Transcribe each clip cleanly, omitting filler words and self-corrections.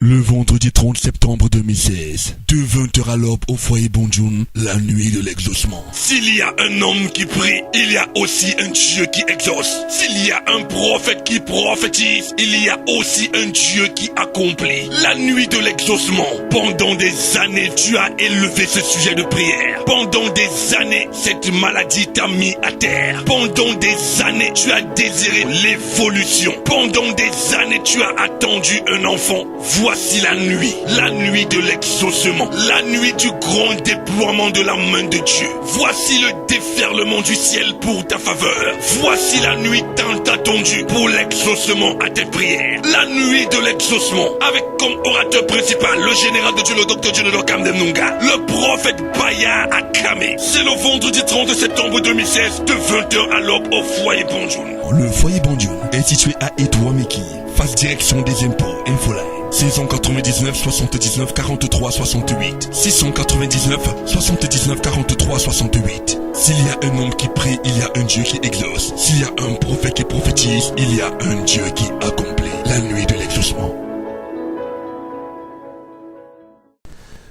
Le vendredi 30 septembre 2016, de 20h à l'aube au foyer Bonjoun, la nuit de l'exaucement. S'il y a un homme qui prie, il y a aussi un Dieu qui exauce. S'il y a un prophète qui prophétise, il y a aussi un Dieu qui accomplit. La nuit de l'exaucement. Pendant des années, tu as élevé ce sujet de prière. Pendant des années, cette maladie t'a mis à terre. Pendant des années, tu as désiré l'évolution. Pendant des années, tu as attendu un enfant. Voici la nuit de l'exaucement, la nuit du grand déploiement de la main de Dieu. Voici le déferlement du ciel pour ta faveur. Voici la nuit tant attendue pour l'exaucement à tes prières. La nuit de l'exaucement, avec comme orateur principal le général de Dieu, le docteur Jonathan Kamdemnunga, le prophète Bayard Akamé. C'est le vendredi 30 septembre 2016, de 20h à l'aube au foyer Bonjoun. Le foyer Bonjoun est situé à Edouameki, face direction des impôts, Infoline. 699 79 43 68 699 79 43 68. S'il y a un homme qui prie, il y a un Dieu qui exauce. S'il y a un prophète qui prophétise, il y a un Dieu qui accomplit. La nuit de l'exaucement.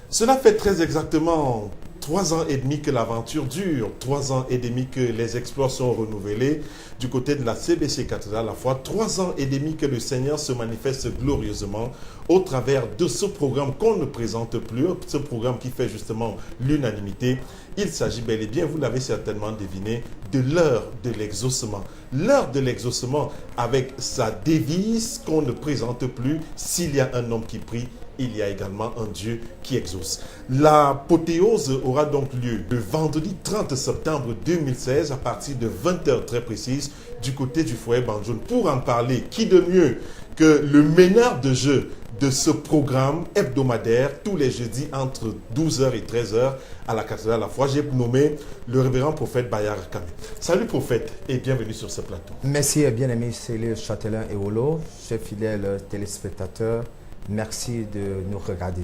Cela fait très exactement 3 ans et demi que l'aventure dure, 3 ans et demi que les exploits sont renouvelés du côté de la CBC Cathédrale à la foi, 3 ans et demi que le Seigneur se manifeste glorieusement au travers de ce programme qu'on ne présente plus, ce programme qui fait justement l'unanimité. Il s'agit bel et bien, vous l'avez certainement deviné, de l'heure de l'exaucement. L'heure de l'exaucement avec sa devise qu'on ne présente plus, s'il y a un homme qui prie, il y a également un Dieu qui exauce. L'apothéose aura donc lieu le vendredi 30 septembre 2016 à partir de 20h très précise du côté du foyer Bonjoun. Pour en parler, qui de mieux que le meneur de jeu de ce programme hebdomadaire tous les jeudis entre 12h et 13h à la cathédrale la foi. J'ai nommé le révérend prophète Bayard Akamé. Salut prophète et bienvenue sur ce plateau. Merci bien-aimé Célé Châtelain et Olo, chers fidèles téléspectateurs. Merci de nous regarder.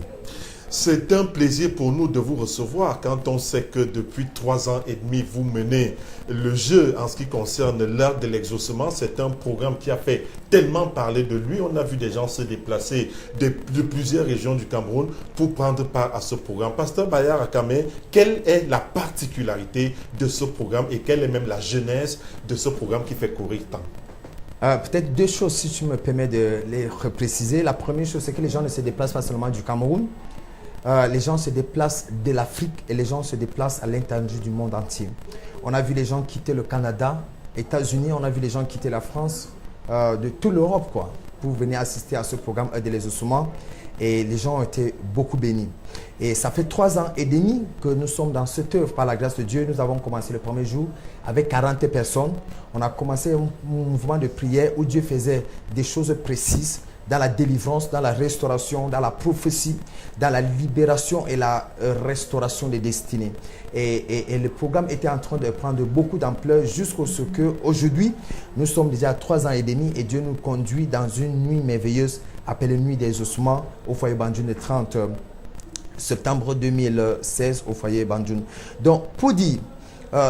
C'est un plaisir pour nous de vous recevoir quand on sait que depuis 3 ans et demi, vous menez le jeu en ce qui concerne l'heure de l'exaucement. C'est un programme qui a fait tellement parler de lui. On a vu des gens se déplacer de plusieurs régions du Cameroun pour prendre part à ce programme. Pasteur Bayard Akamé, quelle est la particularité de ce programme et quelle est même la genèse de ce programme qui fait courir tant? Peut-être 2 choses, si tu me permets de les repréciser. La première chose, c'est que les gens ne se déplacent pas seulement du Cameroun. Les gens se déplacent de l'Afrique et les gens se déplacent à l'intérieur du monde entier. On a vu les gens quitter le Canada, États-Unis, on a vu les gens quitter la France, de toute l'Europe, quoi, pour venir assister à ce programme de l'exaucement. Et les gens ont été beaucoup bénis. Et ça fait 3 ans et demi que nous sommes dans cette œuvre par la grâce de Dieu. Nous avons commencé le premier jour avec 40 personnes. On a commencé un mouvement de prière où Dieu faisait des choses précises dans la délivrance, dans la restauration, dans la prophétie, dans la libération et la restauration des destinées. Et le programme était en train de prendre beaucoup d'ampleur jusqu'à ce qu'aujourd'hui, nous sommes déjà à 3 ans et demi et Dieu nous conduit dans une nuit merveilleuse appelée Nuit des Ossements au foyer Bonjoun le 30 septembre 2016 au foyer Bonjoun. Donc, pour dire,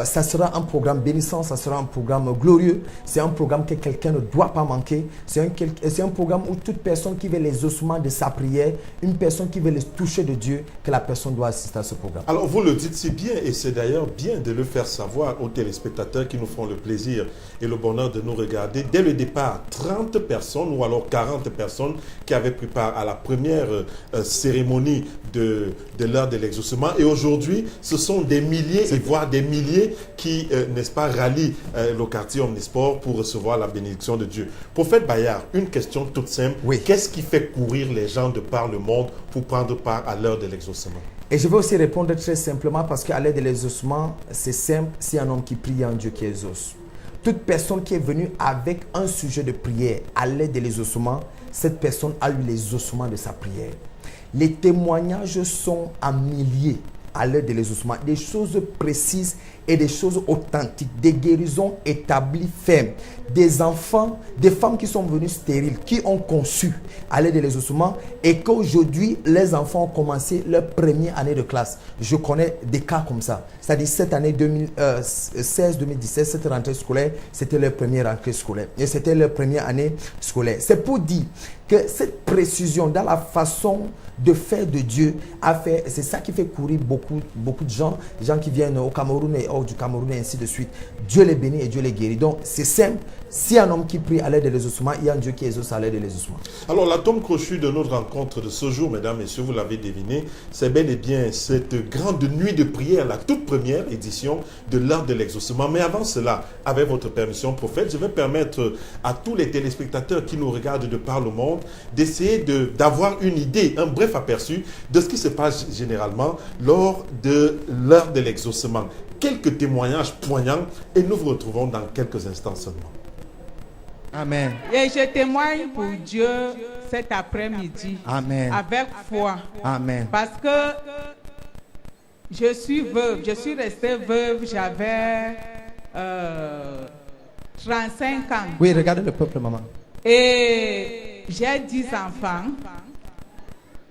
ça sera un programme bénissant, ça sera un programme glorieux. C'est un programme que quelqu'un ne doit pas manquer. C'est un programme où toute personne qui veut les ossements de sa prière, une personne qui veut les toucher de Dieu, que la personne doit assister à ce programme. Alors vous le dites si bien et c'est d'ailleurs bien de le faire savoir aux téléspectateurs qui nous font le plaisir et le bonheur de nous regarder. Dès le départ, 30 personnes ou alors 40 personnes qui avaient pris part à la première cérémonie de l'heure de l'exaucement. Et aujourd'hui, ce sont des milliers et voire des milliers qui, n'est-ce pas, rallient le quartier Omnisport pour recevoir la bénédiction de Dieu. Prophète Bayard, une question toute simple. Oui. Qu'est-ce qui fait courir les gens de par le monde pour prendre part à l'heure de l'exaucement? Et je vais aussi répondre très simplement parce qu'à l'aide de l'exaucement, c'est simple. Si un homme qui prie, il y a un Dieu qui exauce. Toute personne qui est venue avec un sujet de prière à l'aide de l'exaucement, cette personne a eu l'exaucement de sa prière. Les témoignages sont à milliers à l'aide de l'exaucement, des choses précises et des choses authentiques, des guérisons établies, fermes, des enfants, des femmes qui sont venues stériles, qui ont conçu à l'aide de l'exaucement et qu'aujourd'hui, les enfants ont commencé leur première année de classe. Je connais des cas comme ça. C'est-à-dire cette année 2016-2017, cette rentrée scolaire, c'était leur première rentrée scolaire. Et c'était leur première année scolaire. C'est pour dire que cette précision dans la façon de faire de Dieu a fait, c'est ça qui fait courir beaucoup de gens qui viennent au Cameroun et hors du Cameroun et ainsi de suite. Dieu les bénit et Dieu les guérit. Donc c'est simple, si un homme qui prie à l'aide de l'exaucement, il y a un Dieu qui exauce à l'aide de l'exaucement. Alors l'atome crochu de notre rencontre de ce jour, mesdames, messieurs, vous l'avez deviné, c'est bel et bien cette grande nuit de prière, la toute première édition de l'heure de l'exaucement. Mais avant cela, avec votre permission, prophète, je vais permettre à tous les téléspectateurs qui nous regardent de par le monde d'essayer d'avoir une idée, un bref aperçu de ce qui se passe généralement lors de l'heure de l'exaucement. Quelques témoignages poignants et nous vous retrouvons dans quelques instants seulement. Amen. Et je témoigne pour Dieu cet après-midi. Amen. Avec foi. Amen. Parce que je suis veuve. Je suis restée veuve. J'avais 35 ans. Oui, regardez le peuple, maman. Et j'ai 10 enfants.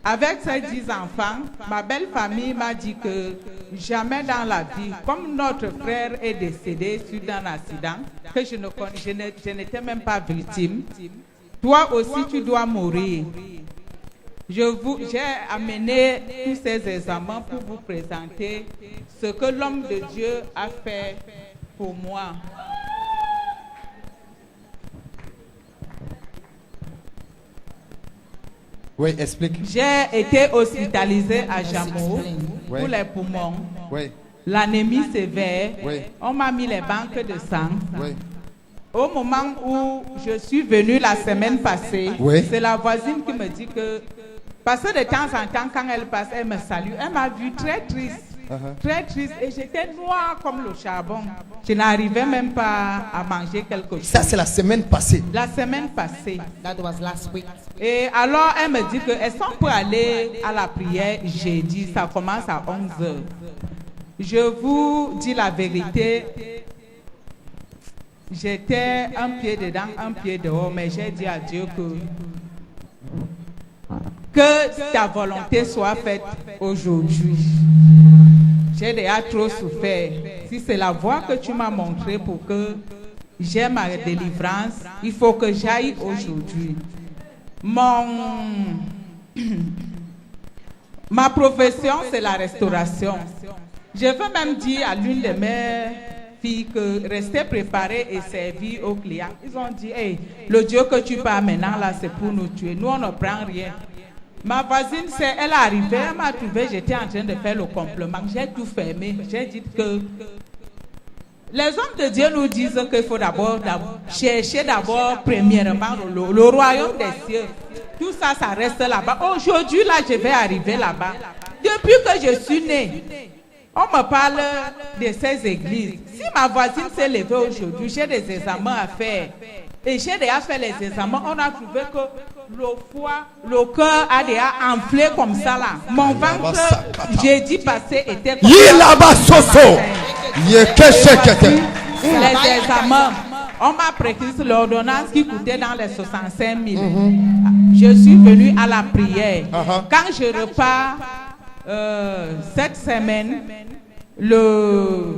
Avec ces 10 enfants, ma belle famille m'a dit que jamais dans la vie, comme notre frère est décédé suite à un accident, que je n'étais même pas victime, toi aussi tu dois mourir. J'ai amené tous ces examens pour vous présenter ce que l'homme de Dieu a fait pour moi. Oui, explique. J'ai été hospitalisée à Jameau pour les poumons, l'anémie sévère. On m'a mis les banques de sang. Au moment où je suis venue la semaine passée, c'est la voisine qui me dit que, parce que de temps en temps, quand elle passe, elle me salue. Elle m'a vue très triste. Très triste, et j'étais noire comme le charbon. Je n'arrivais même pas à manger quelque chose. Ça, c'est la semaine passée. La semaine passée. That was last week. Et alors, elle me dit que est-ce qu'on peut aller à la prière jeudi? Ça commence à 11h. Je vous dis la vérité. J'étais un pied dedans, un pied dehors, mais j'ai dit à Dieu que ta volonté soit faite aujourd'hui. J'ai déjà trop souffert. Si c'est la voie que tu m'as montrée pour que j'ai ma délivrance, il faut que j'aille aujourd'hui. Ma profession, c'est la restauration. Je veux même dire à l'une de mes filles que rester préparée et servir aux clients. Ils ont dit, hey, le Dieu que tu parles maintenant là, c'est pour nous tuer. Nous, on ne prend rien. Ma voisine, elle est arrivée, elle m'a trouvé, j'étais en train de faire le complément. J'ai tout fermé. J'ai dit que les hommes de Dieu nous disent qu'il faut d'abord chercher premièrement le royaume des cieux. Tout ça, ça reste là-bas. Aujourd'hui, là, je vais arriver là-bas. Depuis que je suis née, on me parle de ces églises. Si ma voisine s'est levée aujourd'hui, j'ai des examens à faire. Et j'ai déjà fait les examens. On a trouvé que le foie, le cœur a déjà enflé comme ça là. Mon ventre, jeudi passé, était comme ça. Les examens. On m'a prescrit l'ordonnance qui coûtait dans les 65 000. Je suis venue à la prière. Quand je repars cette semaine, le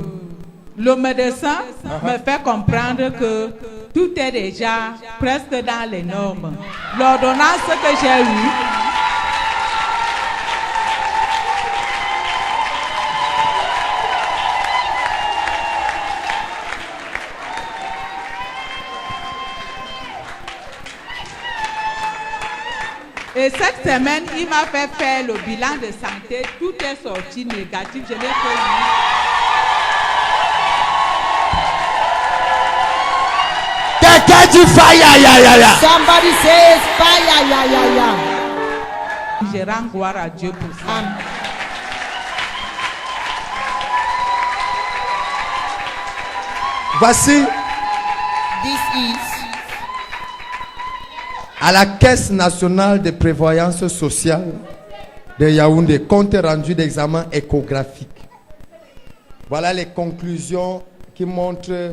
médecin me fait comprendre que tout est déjà presque dans les normes. L'ordonnance que j'ai eue, et cette semaine, il m'a fait faire le bilan de santé. Tout est sorti négatif. Je l'ai fait. Somebody says fire, ya, ya, ya. Je rends gloire à Dieu pour ça. Voici This is à la Caisse nationale de prévoyance sociale de Yaoundé, compte rendu d'examen échographique. Voilà les conclusions qui montrent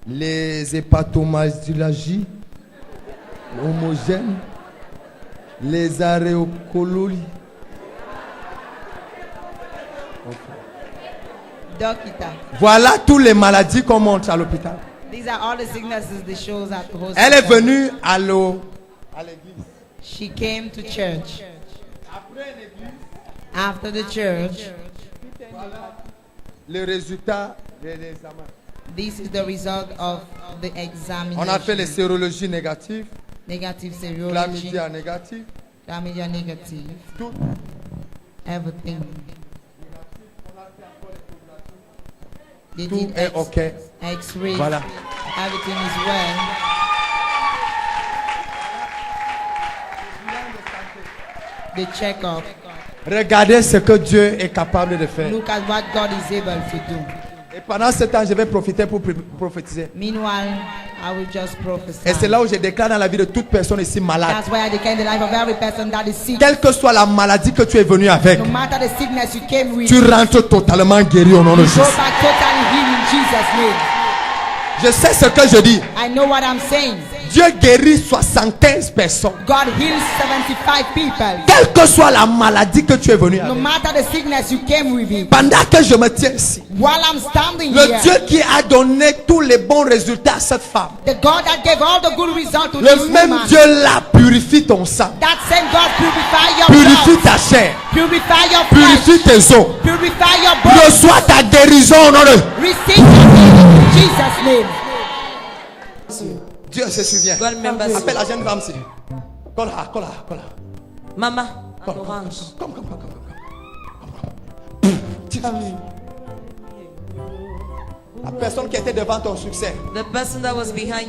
les hépatomasturgies homogènes, les aréocololies. Dokita. Voilà toutes les maladies qu'on montre à l'hôpital. These are all the sicknesses they shows at the hospital. Elle est venue à l'église. She came to church. After the church, Le résultat de l'examen. this is the result of the examination. On a fait les sérologies négatives, Negative serology, chlamydia négative, chlamydia negative, tout. everything. They Tout did est OK. X-ray. Voilà. Everything is well. The check-up. Regardez ce que Dieu est capable de faire. Look at what God is able to do. Et pendant ce temps, je vais profiter pour prophétiser. Meanwhile, I will just prophesy. Et c'est là où je déclare dans la vie de toute personne ici malade. That's why I declare the life of every person that is sick. Quelle que soit la maladie que tu es venu avec, No matter the sickness you came with, tu rentres totalement guéri au nom de Jésus. go back totally healed in Jesus' name. Je sais ce que je dis. I know what I'm saying. Dieu guérit 75 personnes. God heals 75 people. Quelle que soit la maladie que tu es venu No avec. matter the sickness you came with it. Pendant que je me tiens ici, While I'm standing le here, Dieu qui a donné tous les bons résultats à cette femme, the God that gave all the good results to le this même woman, Dieu là purifie ton sang, that same God purify your purifie blood, ta chair, purify your flesh, purifie tes os. purify your body. Reçois ta guérison au nom de Receive your healing in Jesus' name. Dieu se souvient. God remembers. Appelle la jeune femme ici. Colle. Mama, an orange. Come. La personne qui était devant ton succès, The person that was behind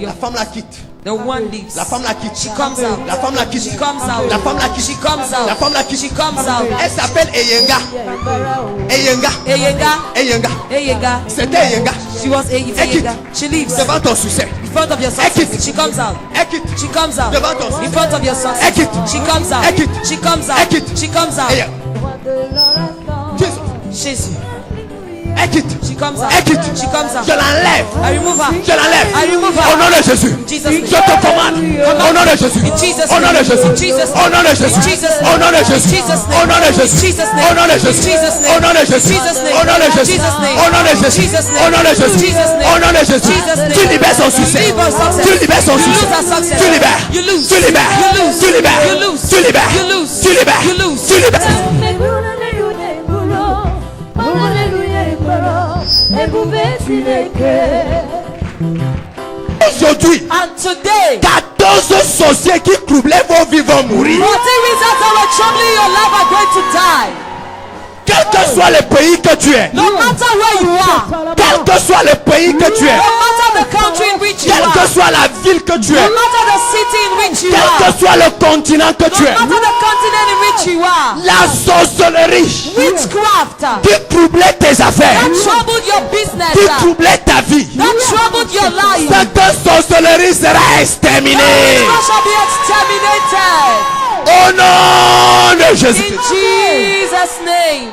la femme la quitte. the one leaves. La femme la quitte. She comes out. La femme la quitte. She comes out. La femme la quitte. She comes out. La femme la quitte. She comes out. Elle s'appelle Eyenga. Eyenga. C'était Eyenga. She was Elle quitte. Eyenga. She leaves. Devant ton succès. In front of your Elle quitte. success. She comes out. Elle quitte. She comes out. Devant ton In succès. front of your Elle success. quitte. She comes out. Elle quitte. She comes out. Elle quitte. She comes out. Jesus. She's. Elle quitte. She comes out. Elle quitte. She comes out. Je l'enlève. I remove her. Je l'enlève. I remove Au her. nom de Jésus. Jesus' name. Je te commande. Au nom de Jésus. In Jesus' Au nom de name. Jésus. In Jesus' Au nom de name. Jésus. In Jesus' name. Au nom de Jésus. In Jesus' name. Au nom de Jésus. In Jesus' name. Au nom de In Jésus. Jesus' name. Au nom de Jésus. Jesus' name. Au nom de Jésus. Jesus' name. Au nom de Jésus. Jesus' name. Au nom de Jésus. Jesus' name. Au nom de Jésus. Jesus' name. Tu libères son succès. Leave her success. Tu libères son You succès. lose her success. Tu libères. You lose. Tu libères. You lose. Tu libères. You lose. Tu libères. You lose. Tu libères. You lose. Tu libères. Aujourd'hui, And today, 14 sorciers qui troublaient vos vies vont mourir. 14 results that were troubling your life are going to die. Quel que soit le pays que tu es, No matter where you are, quel que soit le pays que tu es, no matter the country in which you quelle are, que soit la ville que tu no es, matter the city in which you quel are, que soit le continent que tu no es, matter the continent in which you are, la sorcellerie witchcraft qui troublait tes affaires, that troubled your business, qui troublait ta vie, that troubled your life, cette sorcellerie sera exterminée that shall be exterminated au nom de in Jésus. Jesus' name.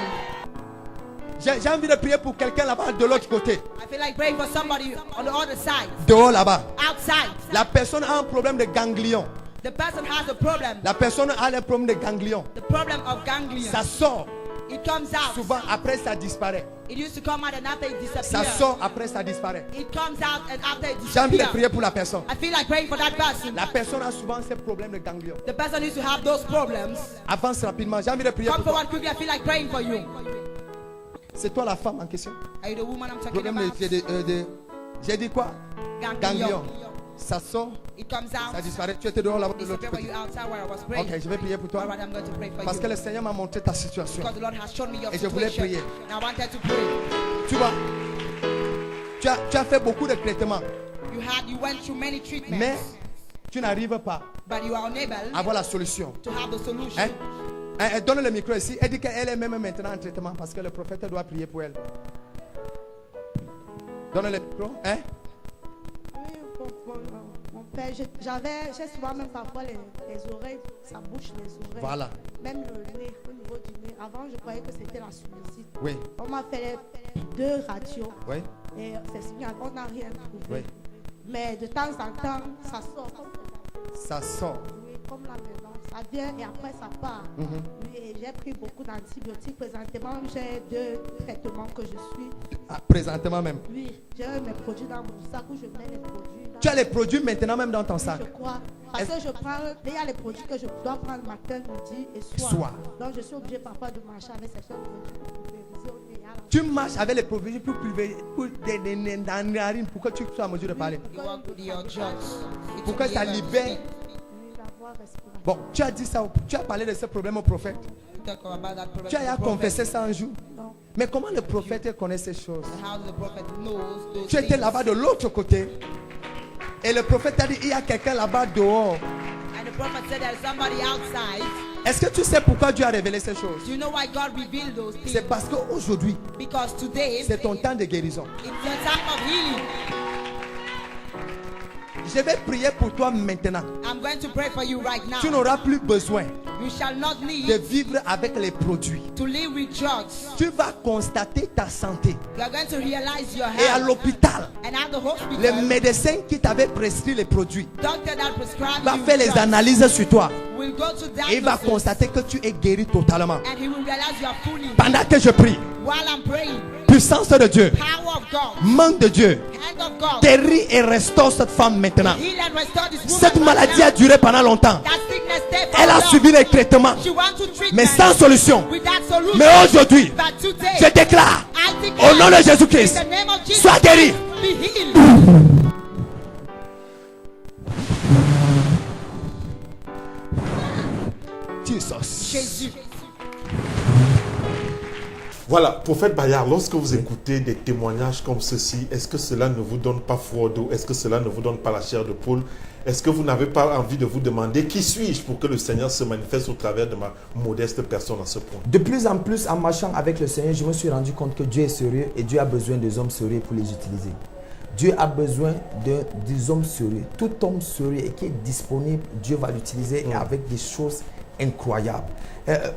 J'ai envie de prier pour quelqu'un là-bas de l'autre côté, I feel like praying for somebody on the other side, dehors là-bas. outside. La personne a un problème de ganglion. The person has a problem. La personne a un problème de ganglion. The problem of ganglion. Ça sort It comes out. souvent, après ça disparaît. It used to come out and after it Ça disappears. sort, après ça disparaît. It comes out and after it J'ai envie de disappears. prier pour la personne. I feel like praying for that person. La personne a souvent ces problèmes de ganglion. The person used to have those problems. Avance rapidement. J'ai envie de prier Come pour toi. forward quickly. I feel like praying for you. C'est toi la femme en question. Are you the woman I'm talking Problème about? j'ai dit quoi? Ganglion. Ça sort, It comes ça out. disparaît. Tu étais dehors là-bas de It's l'autre where you côté. outside where I was praying. Ok, je vais prier pour toi. All right, I'm going to pray for Parce you. que le Seigneur m'a montré ta situation. Because the Lord has shown me your Et je voulais situation. prier. And I wanted to pray. Tu vois, tu as fait beaucoup de traitements, You went through many treatments, mais tu n'arrives pas but you are unable à avoir la solution. to have the solution. Hein? Elle donne le micro ici. Elle dit qu'elle est même maintenant en traitement parce que le prophète doit prier pour elle. Donne le micro. Hein? J'ai souvent même parfois les oreilles, ça bouche les oreilles. Voilà. Même le nez, au niveau du nez. Avant, je croyais que c'était la sinusite. Oui. On m'a fait 2 radios. Oui. Et c'est signal, on n'a rien trouvé. Oui. Mais de temps en temps, ça sort. Ça sort. Oui, comme là maintenant. Ça vient et après ça part. Oui, et j'ai pris beaucoup d'antibiotiques. Présentement, j'ai 2 traitements que je suis. Ah, présentement même. Oui, j'ai mes produits dans mon sac où je mets les produits. Tu as les produits maintenant même dans ton sac. Je crois. Parce que je prends, il y a les produits que je dois prendre matin, midi et soir. Donc je suis obligée parfois de marcher avec certains produits pour pulvériser au nez. Tu marches avec les produits pour pulvériser dans les narines pour que tu sois en mesure de parler. Pour que ça libère. Bon, tu as dit ça, tu as parlé de ce problème au prophète. Tu as confessé ça un jour. Non. Mais comment le prophète connaît ces choses? Tu étais là-bas de l'autre côté. Et le prophète a dit, il y a quelqu'un là-bas dehors. Est-ce que tu sais pourquoi Dieu a révélé ces choses? C'est parce qu'aujourd'hui, c'est ton temps de guérison. Je vais prier pour toi maintenant. Tu n'auras plus besoin de vivre avec les produits. Tu vas constater ta santé. Et à l'hôpital, le médecin qui t'avait prescrit les produits va faire les analyses sur toi. Et il va constater que tu es guéri totalement. Pendant que je prie, puissance de Dieu, main de Dieu, guéris et restaure cette femme maintenant. Cette maladie a duré pendant longtemps. Elle a subi les traitements, mais sans solution. Mais aujourd'hui, je déclare, au nom de Jésus-Christ, sois guéri. Jésus. Voilà, prophète Bayard, lorsque vous écoutez des témoignages comme ceci, est-ce que cela ne vous donne pas froid d'eau? Est-ce que cela ne vous donne pas la chair de poule? Est-ce que vous n'avez pas envie de vous demander qui suis-je pour que le Seigneur se manifeste au travers de ma modeste personne à ce point? De plus en plus, en marchant avec le Seigneur, je me suis rendu compte que Dieu est sérieux et Dieu a besoin des hommes sérieux pour les utiliser. Dieu a besoin des hommes sérieux. Tout homme sérieux et qui est disponible, Dieu va l'utiliser avec des choses incroyables.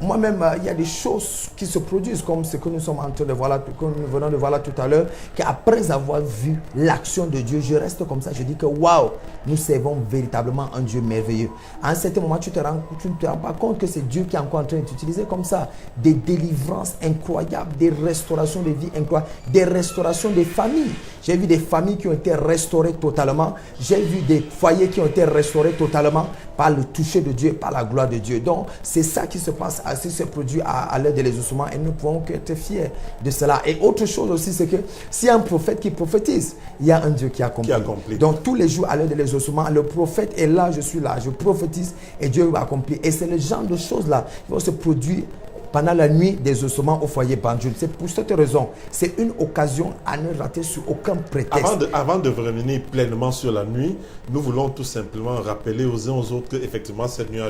Moi-même, il y a des choses qui se produisent comme ce que nous sommes en train de voir là, que nous venons de voir là tout à l'heure, qu'après avoir vu l'action de Dieu, je reste comme ça, je dis que waouh, nous servons véritablement un Dieu merveilleux. À un certain moment, tu ne te rends pas compte que c'est Dieu qui est encore en train d'utiliser comme ça des délivrances incroyables, des restaurations de vie incroyables, des restaurations des familles. J'ai vu des familles qui ont été restaurées totalement. J'ai vu des foyers qui ont été restaurés totalement par le toucher de Dieu, par la gloire de Dieu. Donc, c'est ça qui se passe, ainsi se produit à l'heure de l'exaucement et nous pouvons être fiers de cela. Et autre chose aussi, c'est que s'il y a un prophète qui prophétise, il y a un Dieu qui accomplit. Donc, tous les jours à l'heure de l'exaucement, le prophète est là, je suis là, je prophétise et Dieu va accomplir. Et c'est le genre de choses-là qui vont se produire pendant la nuit des ossements au foyer Banjul. C'est pour cette raison, c'est une occasion à ne rater sur aucun prétexte. Avant de revenir pleinement sur la nuit, nous voulons tout simplement rappeler aux uns aux autres qu'effectivement cette nuit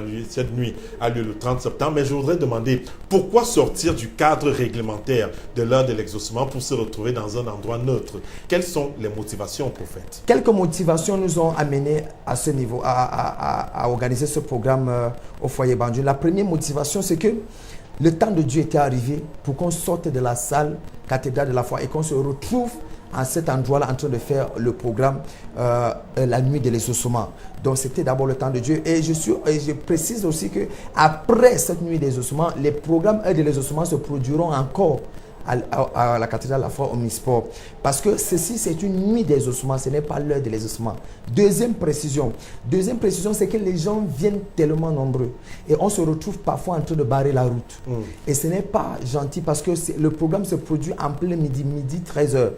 a lieu le 30 septembre. Mais je voudrais demander, pourquoi sortir du cadre réglementaire de l'heure de l'exaucement pour se retrouver dans un endroit neutre? Quelles sont les motivations, prophète? Quelques motivations nous ont amenés à ce niveau, à organiser ce programme au foyer Banjul. La première motivation, c'est que le temps de Dieu était arrivé pour qu'on sorte de la salle cathédrale de la foi et qu'on se retrouve à cet endroit-là en train de faire le programme la nuit de l'exaucement. Donc c'était d'abord le temps de Dieu. Et je précise aussi que après cette nuit des ossements, les programmes de l'exaucement se produiront encore à la cathédrale de la foi Omnisport. Parce que ceci, c'est une nuit des ossements, ce n'est pas l'heure de l'exaucement. Deuxième précision, c'est que les gens viennent tellement nombreux et on se retrouve parfois en train de barrer la route. Et ce n'est pas gentil parce que le programme se produit en plein midi, 13h,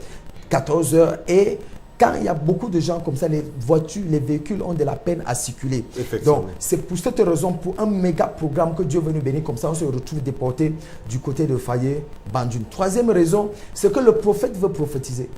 14h et quand il y a beaucoup de gens comme ça, les voitures, les véhicules ont de la peine à circuler. Donc, c'est pour cette raison, pour un méga programme que Dieu veut nous bénir, comme ça, on se retrouve déporté du côté de foyer Banjul. Troisième raison, c'est que le prophète veut prophétiser.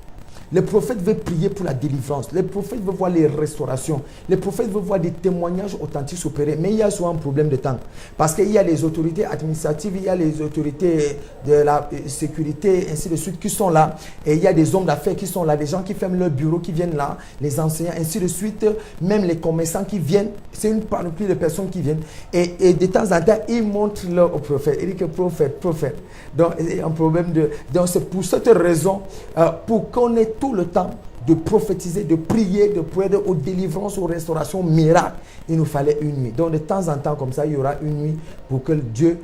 Le prophète veut prier pour la délivrance. Le prophète veut voir les restaurations. Le prophète veut voir des témoignages authentiques s'opérer. Mais il y a souvent un problème de temps. Parce qu'il y a les autorités administratives, il y a les autorités de la sécurité, ainsi de suite, qui sont là. Et il y a des hommes d'affaires qui sont là, des gens qui ferment leur bureau, qui viennent là, les enseignants, ainsi de suite. Même les commerçants qui viennent. C'est une panoplie de personnes qui viennent. Et de temps en temps, ils montrent leur au prophète. Ils disent que prophète. Donc, il y a un problème de... Donc, c'est pour cette raison, pour qu'on ait tout le temps de prophétiser, de prier, de prier aux délivrances, aux restaurations, miracles, il nous fallait une nuit. Donc, de temps en temps, comme ça, il y aura une nuit pour que Dieu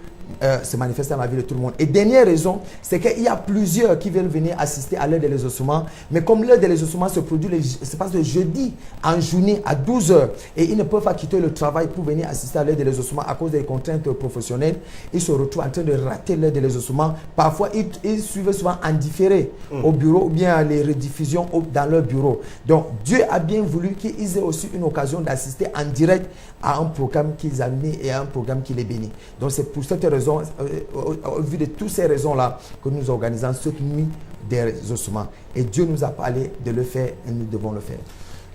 se manifeste dans la vie de tout le monde. Et dernière raison, c'est qu'il y a plusieurs qui veulent venir assister à l'heure de l'exaucement. Mais comme l'heure de l'exaucement se produit, se passe le jeudi en journée à 12h. Et ils ne peuvent pas quitter le travail pour venir assister à l'heure de l'exaucement à cause des contraintes professionnelles. Ils se retrouvent en train de rater l'heure de l'exaucement. Parfois, ils suivent souvent en différé au bureau ou bien les rediffusions dans leur bureau. Donc, Dieu a bien voulu qu'ils aient aussi une occasion d'assister en direct à un programme qu'ils ont mis et à un programme qui les bénit. Donc, c'est pour cette raison, au vu de toutes ces raisons-là, que nous organisons cette nuit des exaucements. Et Dieu nous a parlé de le faire et nous devons le faire.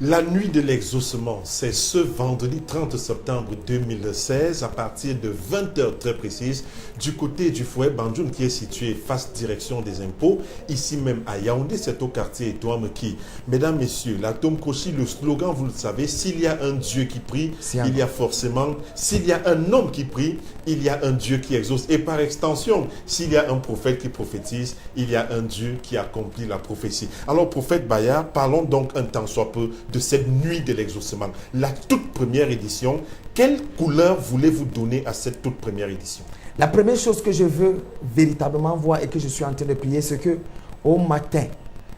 La nuit de l'exaucement, c'est ce vendredi 30 septembre 2016 à partir de 20h très précise du côté du foyer Banjoun qui est situé face direction des impôts, ici même à Yaoundé, c'est au quartier Etouameki. Mesdames, messieurs, la Tom Koshi, le slogan, vous le savez, s'il y a un Dieu qui prie, il y a forcément, s'il y a un homme qui prie, il y a un Dieu qui exauce. Et par extension, s'il y a un prophète qui prophétise, il y a un Dieu qui accomplit la prophétie. Alors, prophète Bayard, parlons donc un temps soit peu de cette nuit de l'exaucement. La toute première édition, quelle couleur voulez-vous donner à cette toute première édition? La première chose que je veux véritablement voir et que je suis en train de prier, c'est que au matin,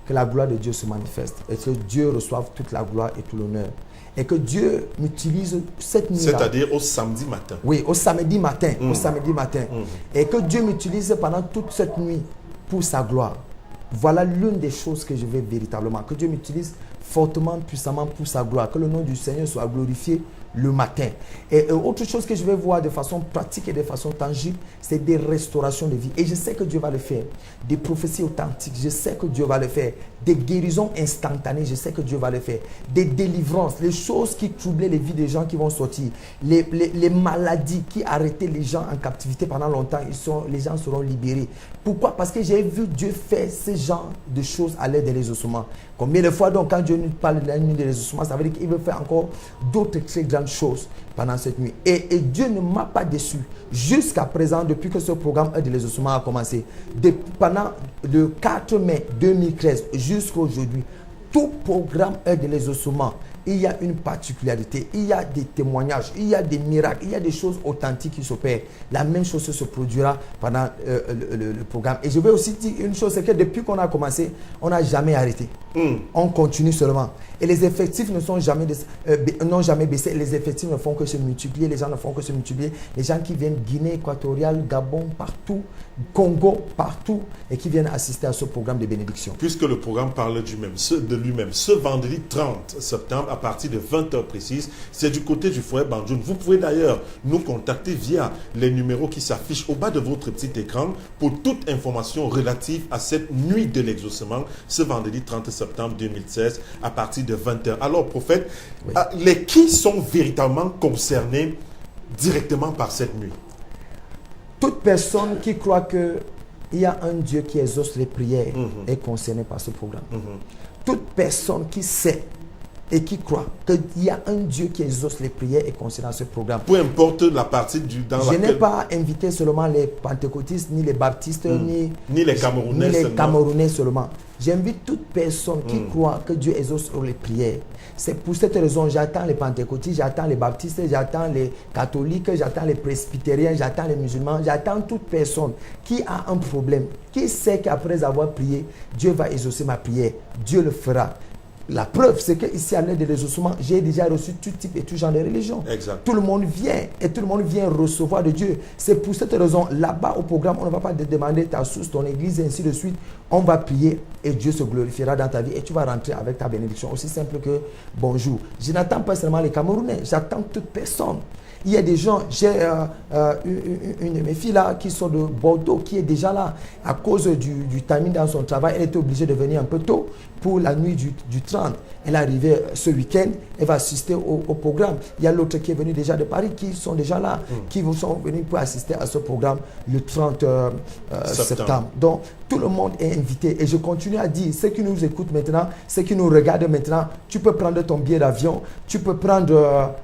que la gloire de Dieu se manifeste et que Dieu reçoive toute la gloire et tout l'honneur. Et que Dieu m'utilise cette nuit-là. C'est-à-dire au samedi matin. Oui, au samedi matin. Au samedi matin. Et que Dieu m'utilise pendant toute cette nuit pour sa gloire. Voilà l'une des choses que je veux véritablement. Que Dieu m'utilise fortement, puissamment pour sa gloire. Que le nom du Seigneur soit glorifié le matin. Et autre chose que je vais voir de façon pratique et de façon tangible, c'est des restaurations de vie. Et je sais que Dieu va le faire. Des prophéties authentiques, je sais que Dieu va le faire. Des guérisons instantanées, je sais que Dieu va le faire. Des délivrances, les choses qui troublaient les vies des gens qui vont sortir. Les maladies qui arrêtaient les gens en captivité pendant longtemps, les gens seront libérés. Pourquoi? Parce que j'ai vu Dieu faire ce genre de choses à l'aide de l'exaucement. Combien de fois donc quand Dieu nous parle de la nuit de l'exaucement, ça veut dire qu'il veut faire encore d'autres très grandes choses pendant cette nuit. Et Dieu ne m'a pas déçu. Jusqu'à présent, depuis que ce programme de l'exaucement a commencé, pendant le 4 mai 2013 jusqu'à aujourd'hui, tout programme de l'exaucement, il y a une particularité, il y a des témoignages, il y a des miracles, il y a des choses authentiques qui s'opèrent. La même chose se produira pendant le programme. Et je vais aussi dire une chose, c'est que depuis qu'on a commencé, on n'a jamais arrêté. On continue seulement. Et les effectifs n'ont jamais baissé. Les effectifs ne font que se multiplier. Les gens ne font que se multiplier. Les gens qui viennent Guinée équatoriale, Gabon, partout, Congo, partout, et qui viennent assister à ce programme de bénédiction. Puisque le programme parle de lui-même, ce vendredi 30 septembre, à partir de 20h précises, c'est du côté du foyer Banjoun. Vous pouvez d'ailleurs nous contacter via les numéros qui s'affichent au bas de votre petit écran pour toute information relative à cette nuit de l'exaucement, ce vendredi 30 septembre 2016, à partir de 20h. Alors, prophète, les qui sont véritablement concernés directement par cette nuit? Toute personne qui croit qu'il y a un Dieu qui exauce les prières est concernée par ce programme. Toute personne qui sait et qui croit qu'il y a un Dieu qui exauce les prières et concernant ce programme. Peu importe la partie dans laquelle... Je n'ai pas invité seulement les pentecôtistes, ni les baptistes, ni les Camerounais seulement. J'invite toute personne qui croit que Dieu exauce les prières. C'est pour cette raison que j'attends les pentecôtistes, j'attends les baptistes, j'attends les catholiques, j'attends les presbytériens, j'attends les musulmans, j'attends toute personne qui a un problème, qui sait qu'après avoir prié, Dieu va exaucer ma prière. Dieu le fera. La preuve, c'est qu'ici, à l'aide de l'exaucement, j'ai déjà reçu tout type et tout genre de religion. Exact. Tout le monde vient et tout le monde vient recevoir de Dieu. C'est pour cette raison, là-bas au programme, on ne va pas te demander ta source, ton église, et ainsi de suite. On va prier et Dieu se glorifiera dans ta vie et tu vas rentrer avec ta bénédiction. Aussi simple que bonjour. Je n'attends pas seulement les Camerounais, j'attends toute personne. Il y a des gens, j'ai une de mes filles là qui sont de Bordeaux, qui est déjà là. À cause du timing dans son travail, elle était obligée de venir un peu tôt pour la nuit du 30. Elle est arrivée ce week-end, elle va assister au programme. Il y a l'autre qui est venu déjà de Paris, qui sont déjà là, qui sont venus pour assister à ce programme le 30 septembre. Donc, tout le monde est invité. Et je continue à dire, ceux qui nous écoutent maintenant, ceux qui nous regardent maintenant, tu peux prendre ton billet d'avion, tu peux prendre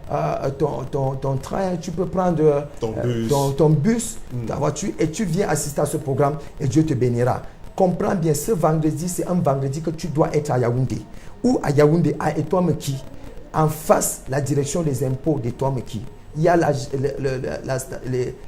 ton train, tu peux prendre ton bus, ta voiture, et tu viens assister à ce programme et Dieu te bénira. Comprends bien, ce vendredi, c'est un vendredi que tu dois être à Yaoundé. Ou à Yaoundé, à Etoile-Meki, en face la direction des impôts d'Etoile-Meki. Il y a le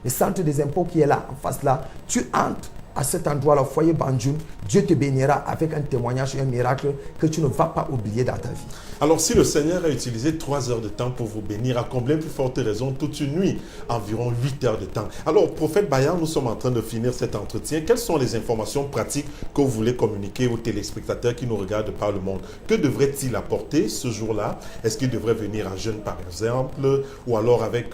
centre des impôts qui est là, en face là. Tu entres à cet endroit-là, au foyer Banjoun, Dieu te bénira avec un témoignage et un miracle que tu ne vas pas oublier dans ta vie. Alors, si le Seigneur a utilisé 3 heures de temps pour vous bénir, à combien plus forte raison toute une nuit, environ 8 heures de temps. Alors, prophète Bayard, nous sommes en train de finir cet entretien. Quelles sont les informations pratiques que vous voulez communiquer aux téléspectateurs qui nous regardent par le monde? Que devrait-il apporter ce jour-là? Est-ce qu'il devrait venir en jeûne, par exemple, ou alors avec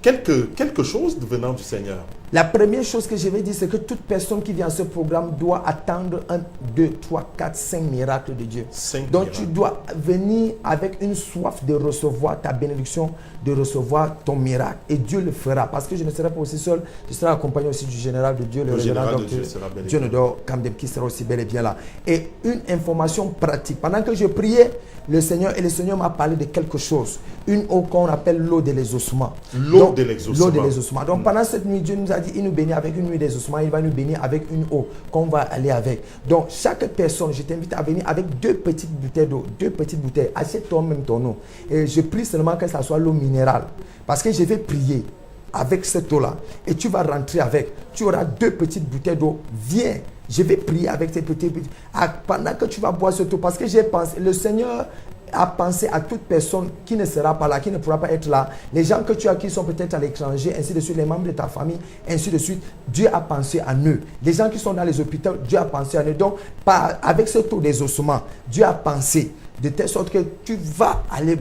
quelque chose venant du Seigneur? La première chose que je vais dire, c'est que toute personne qui vient à ce programme doit attendre 1, 2, 3, 4, 5 miracles de Dieu. Donc tu dois venir avec une soif de recevoir ta bénédiction, de recevoir ton miracle. Et Dieu le fera. Parce que je ne serai pas aussi seul, je serai accompagné aussi du général de Dieu, le général docteur Dionodor Kamdem, qui sera aussi bel et bien là. Et une information pratique. Pendant que je priais, le Seigneur m'a parlé de quelque chose. Une eau qu'on appelle l'eau de l'exaucement. L'eau de l'exaucement. Donc pendant cette nuit, Dieu nous a dit, il nous bénit avec une nuit d'exaucement, il va nous bénir avec une eau qu'on va aller avec. Donc chaque personne, je t'invite à venir avec 2 petites bouteilles d'eau, 2 petites bouteilles. Achète toi-même ton eau. Et je prie seulement que ça soit l'eau minérale. Parce que je vais prier avec cette eau-là. Et tu vas rentrer avec. Tu auras 2 petites bouteilles d'eau. Viens. Je vais prier avec tes petites. Pendant que tu vas boire cette eau, parce que j'ai pensé, le Seigneur a pensé à toute personne qui ne sera pas là, qui ne pourra pas être là. Les gens que tu as qui sont peut-être à l'étranger, ainsi de suite, les membres de ta famille, ainsi de suite. Dieu a pensé à eux. Les gens qui sont dans les hôpitaux, Dieu a pensé à eux. Donc, avec ce taux des ossements, Dieu a pensé de telle sorte que tu vas aller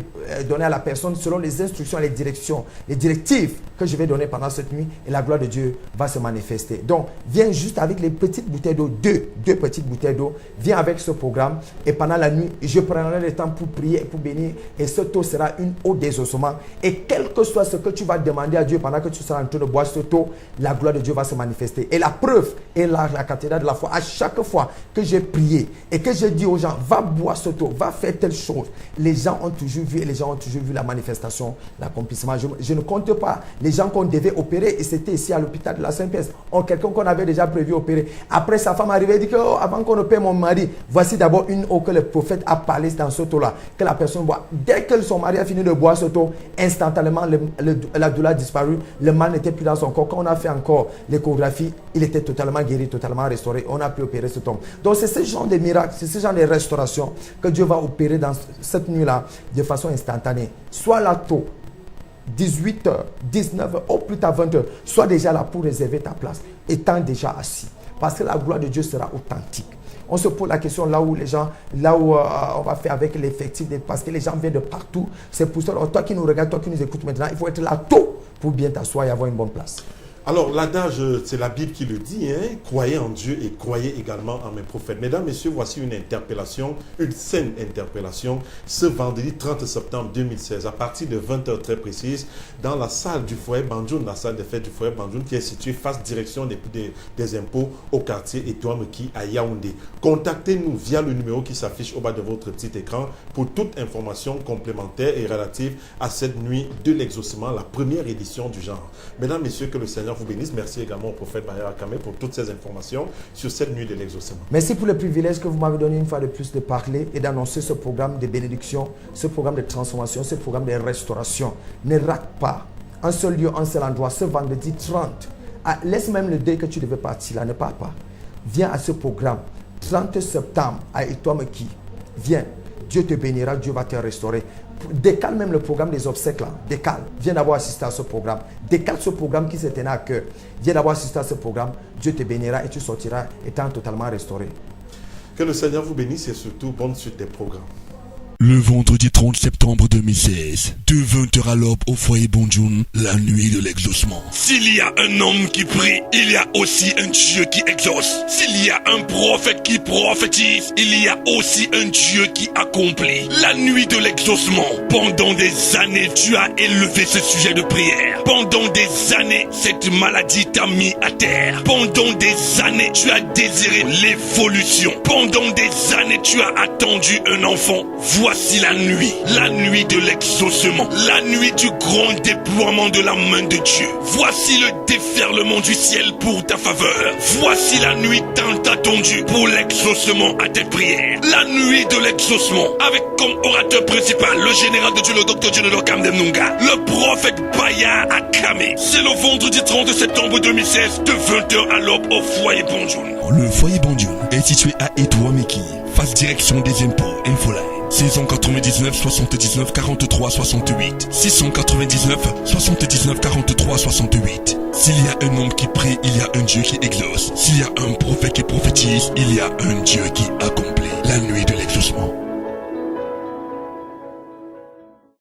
donner à la personne selon les instructions, les directions, les directives que je vais donner pendant cette nuit, et la gloire de Dieu va se manifester. Donc, viens juste avec les petites bouteilles d'eau, deux petites bouteilles d'eau, viens avec ce programme, et pendant la nuit, je prendrai le temps pour prier et pour bénir, et cette eau sera une eau d'exaucement. Et quel que soit ce que tu vas demander à Dieu pendant que tu seras en train de boire cette eau, la gloire de Dieu va se manifester. Et la preuve est la cathédrale de la foi. À chaque fois que j'ai prié et que j'ai dit aux gens, va boire cette eau, va faire telle chose, les gens ont toujours vu, et les gens ont toujours vu la manifestation, l'accomplissement. Je ne compte pas les gens qu'on devait opérer, et c'était ici à l'hôpital de la Saint-Pièce, quelqu'un qu'on avait déjà prévu opérer. Après, sa femme arrivait et dit que avant qu'on opère mon mari, voici d'abord une eau que le prophète a parlé dans cette eau-là, que la personne boit. Dès que son mari a fini de boire cette eau, instantanément la douleur a disparu, le mal n'était plus dans son corps. Quand on a fait encore l'échographie, il était totalement guéri, totalement restauré. On a pu opérer cet homme. Donc c'est ce genre de miracle, c'est ce genre de restauration que Dieu va opérer dans cette nuit-là de façon instantanée. Soit là tôt, 18h, 19h, au plus tard 20h, sois déjà là pour réserver ta place, étant déjà assis. Parce que la gloire de Dieu sera authentique. On se pose la question là où on va faire avec l'effectif, parce que les gens viennent de partout. C'est pour ça, toi qui nous regardes, toi qui nous écoutes maintenant, il faut être là tôt pour bien t'asseoir et avoir une bonne place. Alors, l'adage, c'est la Bible qui le dit, hein? Croyez en Dieu et croyez également en mes prophètes. Mesdames, messieurs, voici une interpellation, une saine interpellation, ce vendredi 30 septembre 2016, à partir de 20h très précise, dans la salle du foyer Banjoun, la salle des fêtes du foyer Banjoun, qui est située face direction des impôts au quartier Etoile-Meki à Yaoundé. Contactez-nous via le numéro qui s'affiche au bas de votre petit écran pour toute information complémentaire et relative à cette nuit de l'exaucement, la première édition du genre. Mesdames, messieurs, que le Seigneur vous bénisse. Merci également au prophète Bayard Akamé pour toutes ces informations sur cette nuit de l'exaucement. Merci pour le privilège que vous m'avez donné une fois de plus de parler et d'annoncer ce programme de bénédiction, ce programme de transformation, ce programme de restauration. Ne rate pas un seul lieu, un seul endroit, ce vendredi 30. Laisse même le deuil que tu devais partir là, ne pars pas. Viens à ce programme, 30 septembre à Etoile-Meki. Viens, Dieu te bénira, Dieu va te restaurer. Décale même le programme des obsèques là. Décale. Viens d'abord assister à ce programme. Décale ce programme qui se tenait à cœur. Viens d'abord assister à ce programme. Dieu te bénira et tu sortiras étant totalement restauré. Que le Seigneur vous bénisse et surtout bonne suite des programmes. Le vendredi 30 septembre 2016, de 20h à l'aube au foyer Bonjoun, la nuit de l'exaucement. S'il y a un homme qui prie, il y a aussi un Dieu qui exauce. S'il y a un prophète qui prophétise, il y a aussi un Dieu qui accomplit. La nuit de l'exaucement. Pendant des années, tu as élevé ce sujet de prière. Pendant des années, cette maladie t'a mis à terre. Pendant des années, tu as désiré l'évolution. Pendant des années, tu as attendu un enfant. Voici la nuit de l'exaucement, la nuit du grand déploiement de la main de Dieu. Voici le déferlement du ciel pour ta faveur. Voici la nuit tant attendue pour l'exaucement à tes prières. La nuit de l'exaucement, avec comme orateur principal le général de Dieu, le docteur Djenelo Kamdem Nunga, le prophète Baya Akame. C'est le vendredi 30 septembre 2016 de 20h à l'aube au foyer Bonjoun. Le foyer Bonjoun est situé à Edouameki, face direction des impôts, Infoline. 699 79 43 68 699 79 43 68. S'il y a un homme qui prie, il y a un Dieu qui exauce. S'il y a un prophète qui prophétise, il y a un Dieu qui accomplit. La nuit de l'exaucement.